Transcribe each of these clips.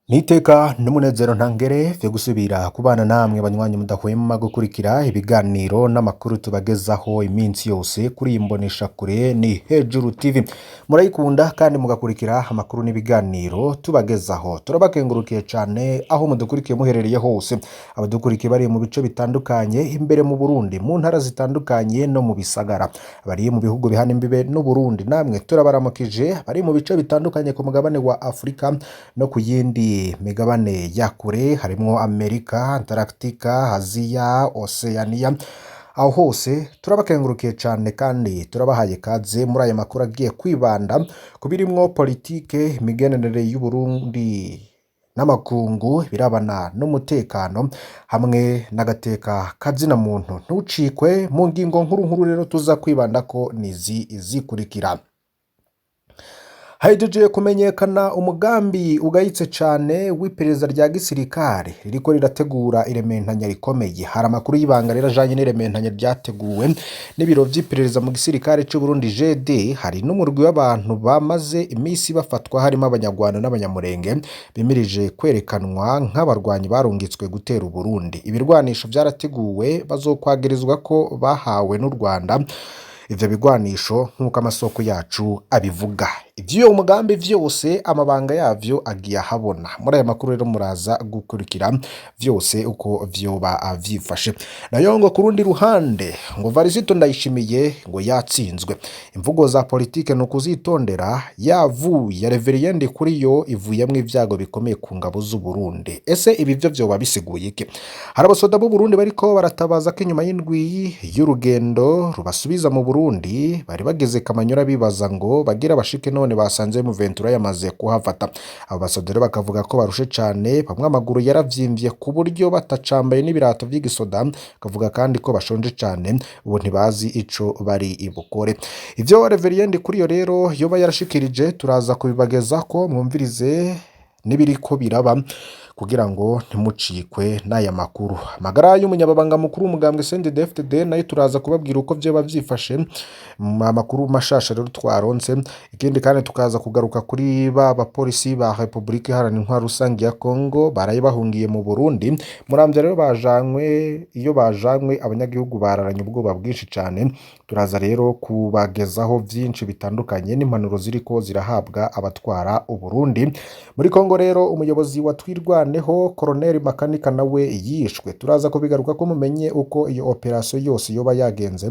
Niteka n'umunezero ntangere vyo gusubira kubana namwe banywanyi mudahwema gukurikira ibiganiro n'amakuru tubagezaho iminsi yose kuri imbonesha kure ni Hejuru TV. Murayikunda kandi mugakurikira amakuru n'ibiganiro tubagezaho. Turabakengurukiye cane aho mudukurikiye muherereye hose. Abadukurikiye bari mu bice bitandukanye imbere mu Burundi, mu ntara zitandukanye no mu bisagara. Bari mu bihugu bihana imbibe n'u Burundi, namwe turabaramukije. Bari mu bice bitandukanye ku mugabane wa Afrika no ku yindi migabane ya kure harimwo Amerika, Antarctica, Aziya, Oceania. Aho hose turabakengurukiye cane kandi turabahaye kaze muri aya makuru agiye kwibanda kubirimwo politike, imigenderanire y'u Burundi n'amakungu, birabana n'umutekano hamwe n'agateka kazina muntu. Ntucikwe mu ngingo nkuru rero tuza kwibanda ko nizi zikurikira. Hahejeje kumenyekana umugambi ugayitse cane w'iperereza rya gisirikare ririko rirategura irementanya rikomeye. Hari amakuru y'ibanga rero ajanye n'irementanya ryateguwe n'ibiro vy'iperereza mu gisirikare c'u Burundi GD. Hari n'umurwi w'abantu bamaze imisi bafatwa harimo abanyarwanda n'abanyamurenge bimirije kwerekanwa nk'abarwanyi barungitswe gutera u Burundi. Ibirwanisho vyarateguwe, bazokwagirizwa ko bahawe n'u Rwanda ivyo bigwanisho nk'uko amasoko yacu abivuga. Ivyo umugambi vyose amabanga yavyo agiye ahabona. Muri aya makuru rero muraza gukurikira vyose uko vyoba avyifashe. Nayo ngo kurundi ruhande ngo Varisito Ndayishimiye ngo yatsinzwe. Imvugo za politike no kuzitondera yavuye Reverien Ndikuriyo ivuyemwo ivyago bikomeye ku ngabo z'u Burundi. Ese ibi vyo vyoba bisiguye iki? Hari abasoda b'u Burundi bariko baratabaza ko inyuma y'indwi y'urugendo rubasubiza mu Burundi bari bageze Kamanyura bibaza ngo bagira bashike none basanze mu Ventura yamaze kuhafata. Abo basodero bakavuga ko barushe cane, bamwe amaguru yaravyimbye ku buryo batacambaye n'ibirato vy'igisoda, kavuga kandi ko bashonje cane ubu ntibazi ico bari ibukore. Ivyo Reverien Ndikuriyo rero yoba yarashikirije turaza kubibageza ko mwumvirize nibiriko biraba kugira ngo ntimucikwe n'aya makuru. Amagara y'umunyababanga mukuru umugambwe CNDD-FDD nayo turaza kubabwira uko vyoba vyifashe amakuru mashasha rero twaronse. Ikindi kandi tukaza kugaruka kuri bapolisi ba Republika Iharanira Intwaro Rusangi ya Kongo baraye bahungiye mu Burundi. Muramvya rero bajanywe abanyagihugu bararanye ubwoba bwinshi cane. Turaza rero kubagezaho vyinshi bitandukanye n'impanuro ziriko zirahabwa abatwara u Burundi. Muri Kongo rero umuyobozi wa Twirwaneho Colonel Makanika nawe yishwe. Turaza kubigaruka ko mumenye uko iyo operation yose yoba yagenze.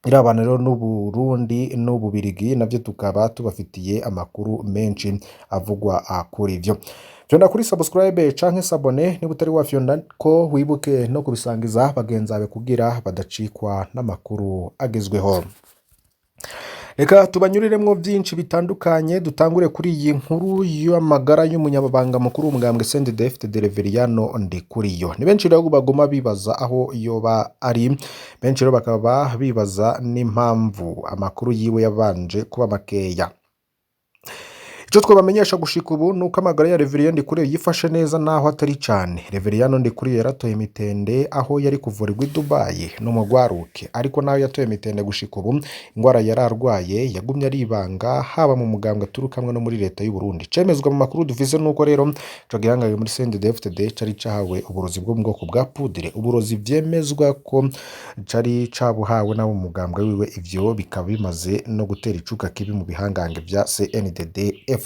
Irabana rero n'u Burundi n'u Bubirigi navyo tukaba tubafitiye amakuru menshi avugwa kuri ivyo. Fyonda kuri subscribe canke sabone niba utari wafyonda ko wibuke no kubisangiza bagenzi bawe kugira badacikwa n'amakuru agezweho. Reka tubanyuriremwo vyinshi bitandukanye, dutangure kuri iyi nkuru y'amagara y'umunyababanga mukuru umugambwe CNDD-FDD Reverien Ndikuriyo. Ni benshi rero bagoma bibaza aho yoba ari, benshi rero bakaba bibaza n'impamvu amakuru yiwe yabanje kuba makeya. Ico twabamenyesha gushika ubu nuko amagara ya Reverien Ndikuriyo yifashe neza naho atari cane. Reverien Ndikuriyo yaratoye imitende aho yari kuvurirwa i Dubai no mu Gwaruke, ariko naho yatoye imitende gushika ubu ingwara yararwaye yagumye aribanga haba mu mugambwe aturukamwe no muri leta y'u Burundi. Cemezwa mu makuru dufise nuko rero ico gihangaye muri CNDD-FDD cari cahawe uburozi bwo mu bwoko bwa poudre. Uburozi vyemezwa ko cari cabuhawe nabo mu mugambwe wiwe, ivyo bikaba bimaze no gutera icuka kibi mu bihangange vya CNDD-FDD.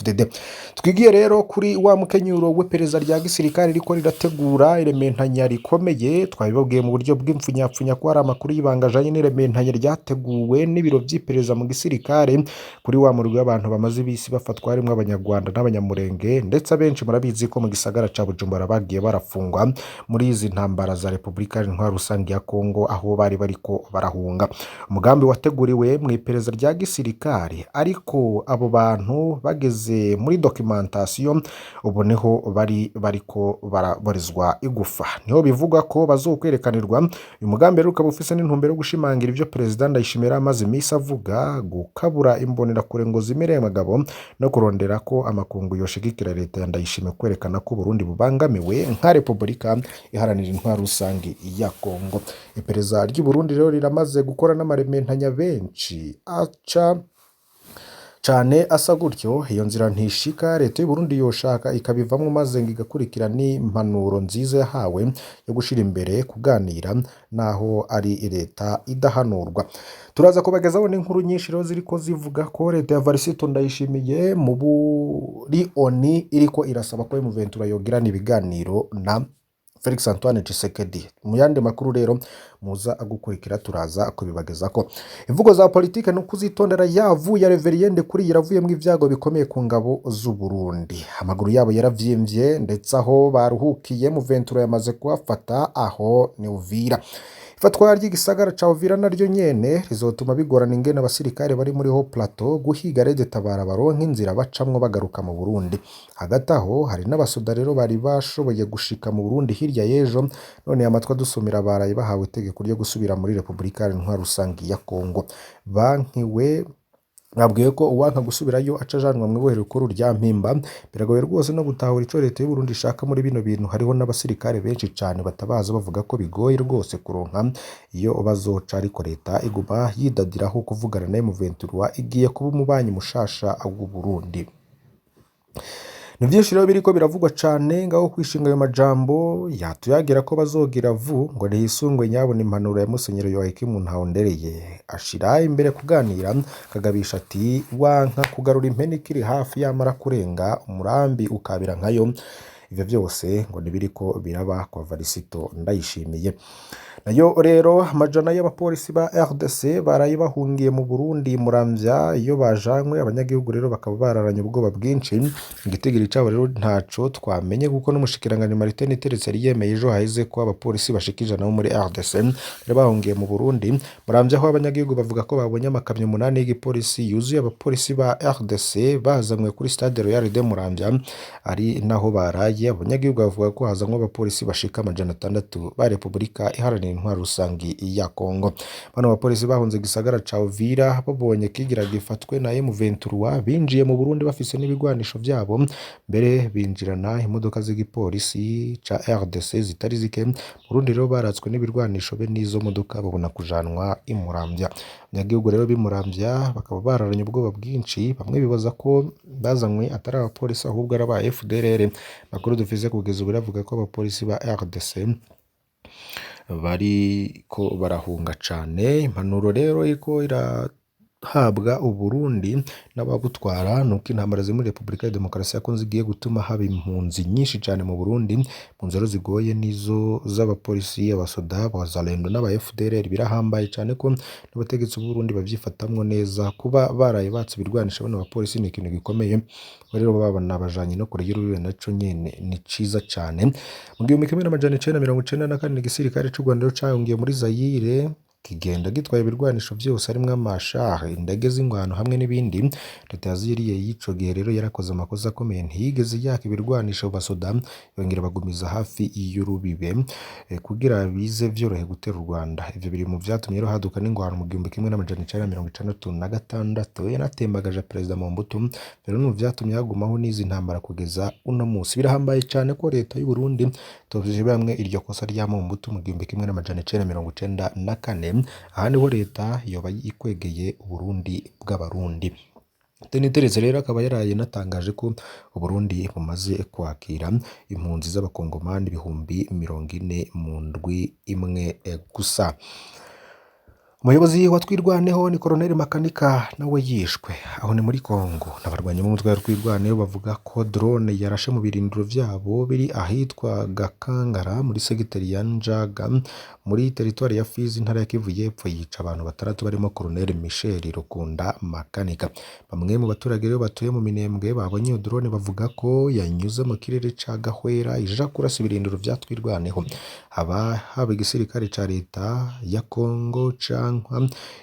Twigiye rero kuri wa mukenyuro w'iperereza rya gisirikare riko rirategura irementanya rikomeye. Twabibabwiye mu buryo bw'imfunyapfunya ko hari amakuru y'ibanga ajanye n'irementanya ryateguwe n'ibiro vy'iperereza mu gisirikare kuri wa murwi w'abantu bamaze ibisi bafatwa harimwo abanyarwanda n'abanyamurenge, ndetse abenshi murabizi ko mu gisagara ca Bujumbura bagiye barafungwa muri izi ntambara za Republika Iharanira Intwaro Rusangi ya Kongo aho bari bariko barahunga. Umugambi wateguriwe mu iperereza rya gisirikare, ariko abo bantu bageze muri documentation ubu niho bariko barabarizwa igufa. Niho bivuga ko bazokwerekanirwa. Uyu mugambi rero ukaba ufise n'intumbero yo gushimangira ivyo Perezida Ndayishimiye amaze imisi avuga, gukabura imbonera kure ngo zimereye amagabo no kurondera ko amakungu yoshigikira leta ya Ndayishimiye kwerekana ko Burundi bubangamiwe nka Republika Iharanira Intwaro Rusangi ya Kongo. Iperereza ry'u Burundi rero riramaze gukora n'amarementanya benshi aca cane asa gutyo, iyo nzira ntishika, leta y'u Burundi yoshaka ikabivamwo maze ngo igakurikira n'impanuro nziza yahawe yo gushira imbere kuganira naho ari leta idahanurwa. Turaza kubagezaho n'inkuru nyinshi rero ziriko zivuga ko leta ya Varisito Ndayishimiye muri ONU iriko irasaba ko M23 yogirana ibiganiro na Felix Antoine Tshisekedi. Mu yandi makuru rero muza gukurikira turaza kubibagezako. Imvugo za politike no kuzitondera yavuye Reveriyende kuri yaravuyemwo ivyago bikomeye ku ngabo z'u Burundi. Amaguru yabo yaravyimbye ndetse aho baruhukiye M23 yamaze kuhafata aho ni Uvira. Ifatwa ry'igisagara ca Uvira naryo nyene rizotuma bigorana ingene abasirikare bari muri ho plateau guhiga Red Tabara baronka inzira bacamwo bagaruka mu Burundi. Hagati aho hari n'abasoda rero bari bashoboye gushika mu Burundi hirya y'ejo, none amatwa dusumira baraye bahawe itegeko ryo gusubira muri Republika Iharanira Rusangi ya Kongo. Bankiwe babwiye ko uwanka gusubirayo aca ajanwa mu ibohero rikuru rya Mpimba. Biragoye rwose no gutahura ico leta y'u Burundi ishaka muri bino bintu. Hariho n'abasirikare benshi cane batabaza bavuga ko bigoye rwose kuronka iyo bazoca, ariko leta iguma yidadiraho kuvugana na M23 igiye kuba umubanyi mushasha w'u Burundi. Ni vyinshi rero biriko biravugwa cane ngaho kwishinga ayo majambo yatuyagira ko bazogira ngo ntihisungwe nyabona impanuro ya Musenyeri Yoakimu Ntahondereye ashira imbere kuganira, kagabisha ati wanka kugarura impene ikiri hafi yamara kurenga umurambi ukabira nkayo. Ivyo vyose ngo nibiriko biraba kwa Varisito Ndayishimiye. Nayo rero amajana y'abapolisi ba RDC baraye bahungiye mu Burundi Muramvya. Iyo bajanwe abanyagihugu rero bakaba bararanye ubwoba bwinshi. Igitigiri cabo rero ntaco twamenye kuko n'umushikiranganje Martin Niteretse yari yemeye ejo haheze ko abapolisi bashikije nabo muri RDC rero bahungiye mu Burundi Muramvya, aho abanyagihugu bavuga ko babonye amakamyo 8 y'igipolisi yuzuye abapolisi ba RDC bazanwe kuri Stade Royal de Muramvya, ari naho baraye. Abanyagihugu bavuga ko hazanwe abapolisi bashika 600 ba Republika Iharanira Intwaro Rusangi ya Kongo. Bano bapolisi bahunze gisagara ca Uvira babonye kigira gifatwe na M23 binjiye mu Burundi bafise n'ibigwanisho vyabo, mbere binjirana imodoka z'igipolisi ca RDC zitari zike. Burundi rero baratswe n'ibirwanisho be n'izo modoka babona kujanwa i Muramvya. Abanyagihugu rero bimuramvya bakaba bararanye ubwoba bwinshi, bamwe bibaza ko bazanywe atari abapolisi ahubwo ari aba FDLR. Makuru dufise kugeza ubu bavuga ko abapolisi ba RDC bariko barahunga cane. Impanuro rero iko irahabwa Uburundi n'ababutwara nuko intambara ziri muri Republika ya Demokarasi ya Kongo zigiye gutuma haba impunzi nyinshi cane mu Burundi. Impunzi rero zigoye nizo z'abapolisi, abasoda, abazalendo n'aba FDLR. Birahambaye cane ko n'abategetsi b'u Burundi bavyifatamwo neza. Kuba baraye batse ibirwanisha bano bapolisi ni ikintu gikomeye. Rero babana abajanye no kure y'urubibe naco nyene ni ciza cane. Mu 1994 igisirikare c'u Rwanda cahungiye muri Zaire kigenda gitwaye ibirwanisho vyose harimwo amashahe, indege z'ingwano hamwe n'ibindi. Leta ya Zaire y'ico gihe rero yarakoze amakosa akomeye, ntiyigeze yaka ibirwanisho basoda, yongera bagumiza hafi y'urubibe kugira bize vyorohe gutera u Rwanda. Ivyo biri mu vyatumye rero haduka n'ingwano mu 1966 yanatembagaje Perezida Mobutu. Rero no vyatumye hagumaho n'izi ntambara kugeza uno musi. Birahambaye cane ko leta y'u Burundi tovije bamwe iryo kosa rya Mobutu mu 1994. Aha niho leta yoba yikwegeye Uburundi bw'abarundi. Niteretse rero akaba yaraye natangaje ko Uburundi bumaze kwakira impunzi z'abakongomani 40,000 mu ndwi imwe gusa. Umuyobozi wa Twirwaneho ni Colonel Makanika nawe yishwe aho ni muri Kongo. N'abarwanyi b'umutwe wa Twirwaneho bavuga ko drone yarashe mu birindiro vyabo biri ahitwa Gakangara muri segiteri ya Njaga muri territoire ya Fizi, intara ya Kivu y'Epfo, yica abantu 6 barimo Colonel Michel Rukunda Makanika. Bamwe mu baturage rero batuye mu Minembwe babonye iyo drone bavuga ko yanyuze mu kirere ca Gahwera ija kurasa ibirindiro vya Twirwaneho. Haba igisirikare ca leta ya Kongo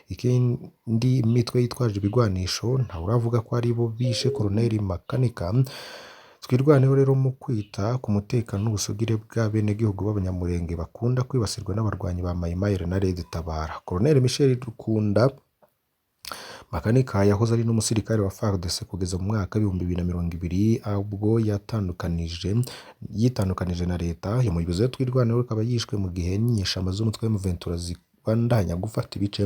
ikindi mitwe yitwaje ibigwanisho nta uravuga ko ari bo bishe Colonel Makanika. Twirwaneho rero mu kwita ku mutekano n'ubusugire bw'abenegihugu b'abanyamurenge bakunda kwibasirwa n'abarwanyi ba Mayimayi na Red Tabara. Colonel Michel Rukunda Makanika yahoze ari n'umusirikare wa FARDC kugeza mu mwaka 2020 ubwo yitandukanije na leta. Uyu muyobozi wa Twirwaneho akaba yishwe mu gihe n'inyeshamba z'umutwe wa M23 ibandanya gufata ibice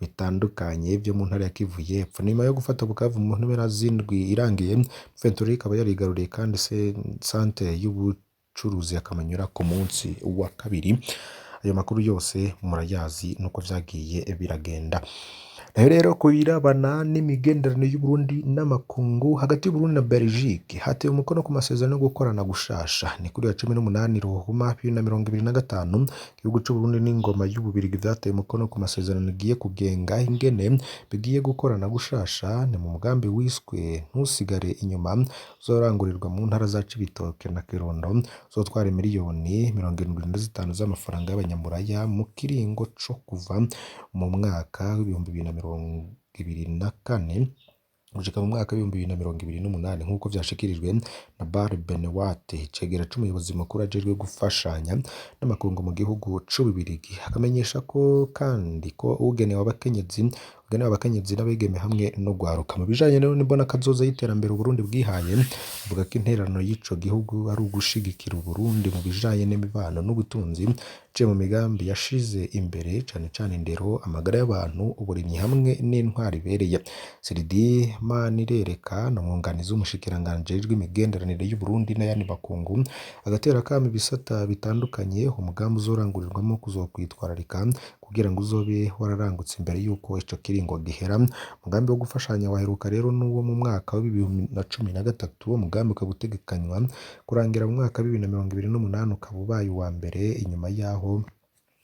bitandukanye byo mu ntara ya Kivu y'Epfo. Nyuma yo gufata Bukavu mu mpera z'indwi irangiye, M23 ikaba yarigaruriye kandi santere y'ubucuruzi ya Kamanyura ku munsi wa kabiri. Ayo makuru yose murayazi nuko vyagiye biragenda. Nayo rero kubirabana n'imigenderanire y'u Burundi n'amakungu hagati y'u Burundi na Belgique hatewe umukono ku masezerano yo gukorana gushasha. Ni kuri ya 18 Ruhuma 2025 igihugu c'u Burundi n'ingoma y'Ububirigi vyateye umukono ku masezerano giye kugenga ingene bigiye gukorana gushasha. Ni mu mugambi wiswe ntusigare inyuma uzorangurirwa mu ntara za Cibitoke na Kirundo, uzotwara miliyoni 75 z'amafaranga y'abanyamuraya mu kiringo co kuva mu mwaka w'ibihumbi 2024 gushika mu mwaka w'ibihumbi 2028 nk'uko vyashikirijwe na Bar Benewate, icegera c'umuyobozi mukuru ajejwe gufashanya n'amakungu mu gihugu c'Ububirigi. Akamenyesha ko kandi ko ugenewe abakenyezi n'abigeme hamwe no gwaruka mu bijanye n'imbona kazoza y'iterambere Burundi bwihaye. Avuga ko intererano y'ico gihugu ari ugushigikira Burundi mu bijanye n'imibano n'ubutunzi ciye mu migambi yashize imbere cane cane indero, amagara y'abantu, uburimyi hamwe n'intwari ibereye. Siridi Manirereka no mwunganizi w'umushikiranganji ajejwe imigenderanire y'u Burundi n'ayandi makungu agatera kama ibisata bitandukanye umugambi uzorangurirwamo kuzokwitwararika kugira ngo uzobe wararangutse imbere yuko ico kiringo gihera. Umugambi wo gufashanya waheruka rero n'uwo mu mwaka wa 2013. Uwo mugambi ukaba utegekanywa kurangira mu mwaka wa 2028 ukaba ubaye uwa mbere inyuma yaho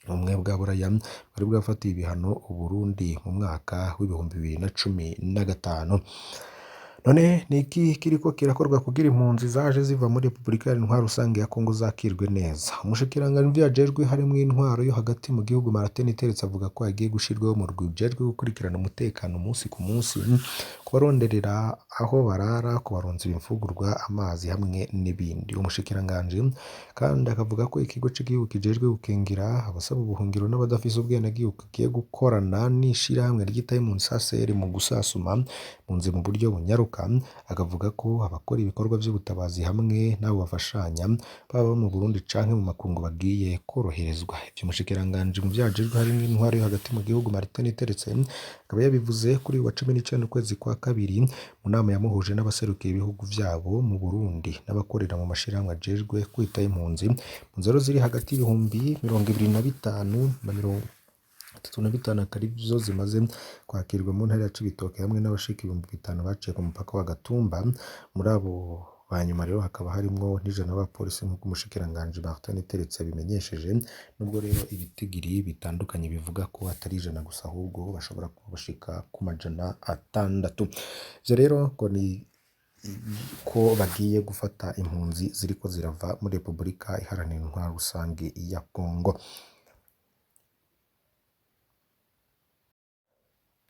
ubumwe bwa Buraya bwari bwafatiye ibihano Uburundi mu mwaka w'ibihumbi 2015. None niki kiriko kirakorwa kugira impunzi zaje ziva muri Republika y'Intwaro rusange ya Kongo zakirwe neza? Umushikiranganji vyajejwe harimo intwaro yo hagati mu gihugu Martin Teretse avuga ko agiye gushirwaho mu rwijejwe gukurikirana umutekano umunsi ku munsi, kubaronderera aho barara, kubaronsa imfungurwa, amazi hamwe n'ibindi. Umushikiranganji kandi akavuga ko ikigo c'igihugu kijejwe gukingira abasaba ubuhungiro n'abadafise ubwenegihugu kigiye gukorana n'ishirahamwe ryitaye mu nsaseri mu gusasuma munzi mu buryo bunyaruka. Akavuga ko abakora ibikorwa by'ubutabazi hamwe n'abo bafashanya baba mu Burundi canke mu makungu bagiye koroherezwa. Ivyo umushikiranganji mu vyajejwe harimo intwaro yo hagati mu gihugu Martin Teretse akaba yabivuze kuri wa 19 ukwezi kwa kabiri mu nama yamuhuje n'abaserukiye ibihugu vyabo mu Burundi n'abakorera mu mashirahamwe ajejwe kwitaho impunzi mu nzero ziri hagati y'ibihumbi 25 na 35 akarizo zimaze kwakirwa mu ntara ya Cibitoke hamwe n'abashika 5,000 baciye ku mupaka wa Gatumba. Muri abo banyuma rero hakaba harimwo n'ijana b'abapolisi nk'uko umushikiranganji Martin Teretse yabimenyesheje, nubwo rero ibitigiri bitandukanye bivuga ko atari ijana gusa ahubwo bashobora kuba bashika ku 600. Ivyo rero ngo ni ko bagiye gufata impunzi ziriko zirava muri Republika Iharanira Intwaro rusange ya Kongo.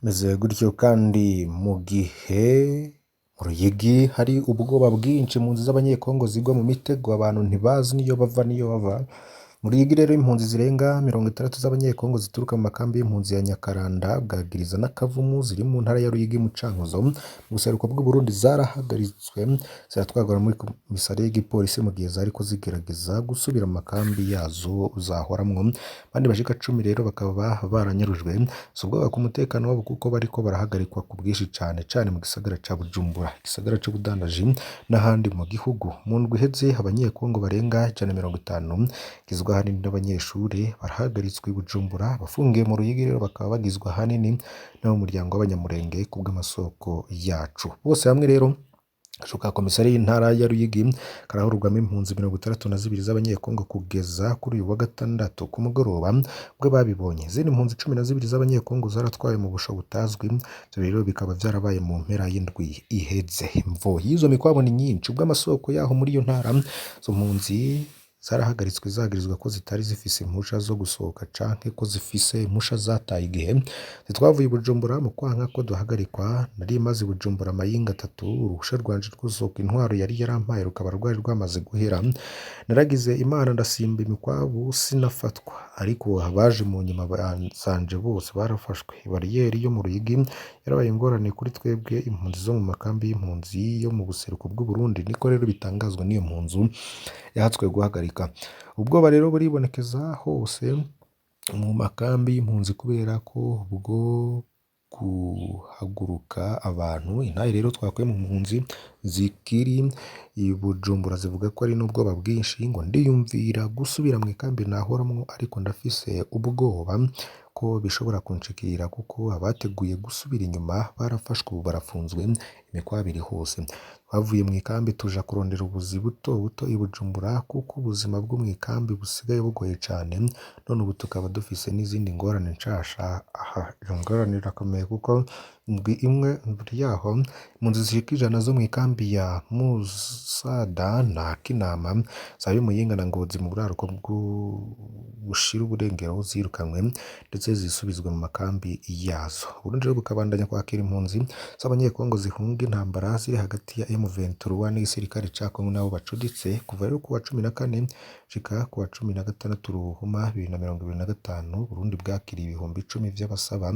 Meze gutyo kandi mu gihe mu Ruyigi hari ubwoba bwinshi impunzi z'abanyekongo zigwa mu mitego abantu ntibazi niyo bava niyo bava. Muri Ruyigi rero impunzi zirenga 60 z'abanyekongo zituruka mu makambi y'impunzi ya Nyakaranda, Bwagiriza na Kavumu ziri mu ntara ya Ruyigi mu Cankuzo mu buseruko bw'u Burundi zarahagaritswe ziratwarwa muri komisariya y'igipolisi mu gihe zariko zigerageza gusubira mu makambi yazo zahoramwo. Abandi bashika 10 rero bakaba baranyurujwe. Subwo ku mutekano wabo kuko bariko barahagarikwa ku bwishi cane mu gisagara ca Bujumbura, igisagara cyo Budandaji n'ahandi mu gihugu. Mu ndwi iheze abanyekongo barenga 150 gizwe ahanini n'abanyeshuri barahagaritswe i Bujumbura, bafungiye mu Ruyigi rero bakaba bagizwe ahanini no mu muryango w'abanyamurenge kubw'amasoko yacu. Bose hamwe rero Shuka komisari y'intara ya Ruyigi karahurugwamo impunzi 62 z'abanyekongo kugeza kuri uyu wa gatandatu ku mugoroba bwo babibonye. Izindi impunzi 12 z'abanyekongo zaratwaye mu busho butazwi. Ivyo rero bikaba vyarabaye mu mpera y'indwi iheze. Imvo y'izo mikwabo ni nyinshi ubwo amasoko yaho muri iyo ntara zo mpunzi zarahagaritswe zagirizwa ko zitari zifise impusha zo gusohoka canke ko zifise impusha zataye igihe. Zitwavuye i Bujumbura mu kwanka ko duhagarikwa nari maze Bujumbura amayinga 3 uruhusha rwanje rw'usohoka intwaro yari yarampaye rukaba rwari rwamaze guhera. Naragize Imana ndasimba imikwabu sinafatwa, ariko abaje mu nyuma bazanje bose barafashwe. Bariyeri yo mu Ruyigi yarabaye ingorane kuri twebwe impunzi zo mu makambi y'impunzi yo mu buseruko bw'u Burundi, niko rero bitangazwa n'iyo mpunzu yahatswe guhagarika. Ubwoba rero buribonekeza hose mu makambi y'impunzi kubera ko bwo guhaguruka abantu. Intahe rero twakuye mu mpunzi zikiri i Bujumbura zivuga ko ari n'ubwoba bwinshi, ngo ndiyumvira gusubira mu ikambi nahoramwo ariko ndafise ubwoba ko bishobora kunshikira kuko abateguye gusubira inyuma barafashwe ubu barafunzwe imikwabiri hose. Bavuye mu ikambi tuja kurondera ubuzi buto buto i Bujumbura kuko ubuzima bwo mu ikambi busigaye bugoye cane, none ubu tukaba dufise n'izindi ngorane nshasha. Aha iyo ngorane irakomeye kuko indwi imwe imbere yaho impunzi zishika 100 zo mu ikambi ya Musada na Kinama zaba Muyinga na Ngozi mu buraruko bushira uburengero zirukanywe ndetse zisubizwa mu makambi yazo. Uburundi rero bukabandanya kwakira impunzi z'abanyekongo zihunga intambara ziri hagati ya M23 n'igisirikare ca Kongo nabo bacuditse kuva rero kuwa 14 shika kuwa 16 Ruhuma 2025. Burundi bwakiriye ibihumbi 10 vy'abasaba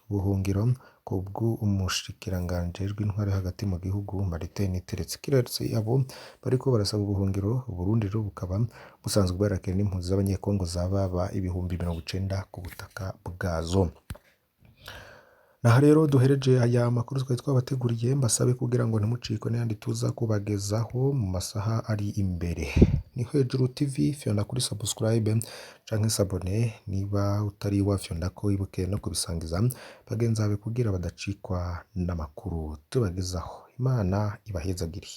ubuhungiro kubwo umushikiranganje w'intwari hagati mu gihugu Martin Niteretse. Kiretse abo bariko barasaba ubuhungiro, Burundi rero bukaba busanzwe bwarakira n'impunzi z'abanyekongo zababa ibihumbi 90 ku butaka bwazo. Naha rero duhereje aya makuru twari twabateguriye, mbasabe kugira ngo ntimucikwe n'ayandi tuza kubagezaho mu masaha ari imbere. Ni Hejuru TV, fyonda kuri subscribe canke sabone niba utari wafyonda ko ibuke no kubisangiza bagenzi bawe kugira badacikwa n'amakuru tubagezaho. Imana ibahezagire.